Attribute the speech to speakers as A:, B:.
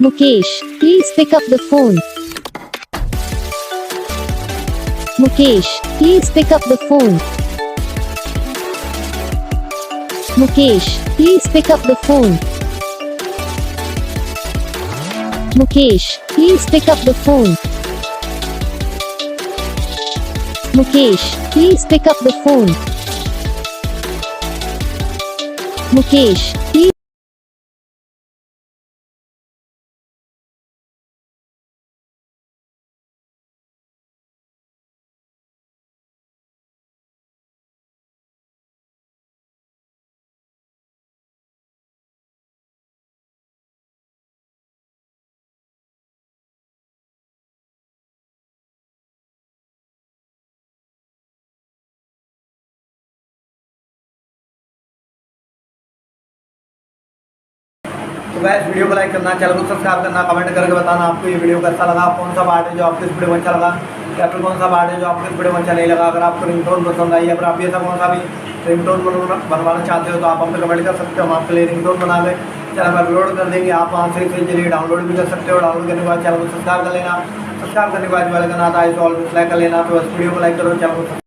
A: Mukesh, please pick up the phone. Mukesh, please pick up the phone. Mukesh, please pick up the phone. Mukesh, please pick up the phone. Mukesh, please pick up the phone. Mukesh, please.
B: तो guys video को like करना, channel को subscribe करना, comment करके बताना आपको ये video कैसा लगा, कौन सा पार्ट है जो आपको इस वीडियो में अच्छा लगा या फिर कौन सा पार्ट है जो आपको इस वीडियो में अच्छा नहीं लगा। अगर आपको रिंगटोन पसंद आई या फिर आप ये सब कौन सा भी रिंगटोन बनवाना चाहते हो तो आप हमसे कमेंट कर सकते हो, हम आपके लिए रिंगटोन बना के चैनल पर अपलोड कर देंगे। आप वहाँ से इसे चलिए डाउनलोड भी कर सकते हो। डाउनलोड करने के बाद चैनल को सब्सक्राइब कर लेना, सब्सक्राइब करने के बाद वाले का नाता है ऑल सेलेक्ट कर लेना। तो इस वीडियो को लाइक करो, चैनल को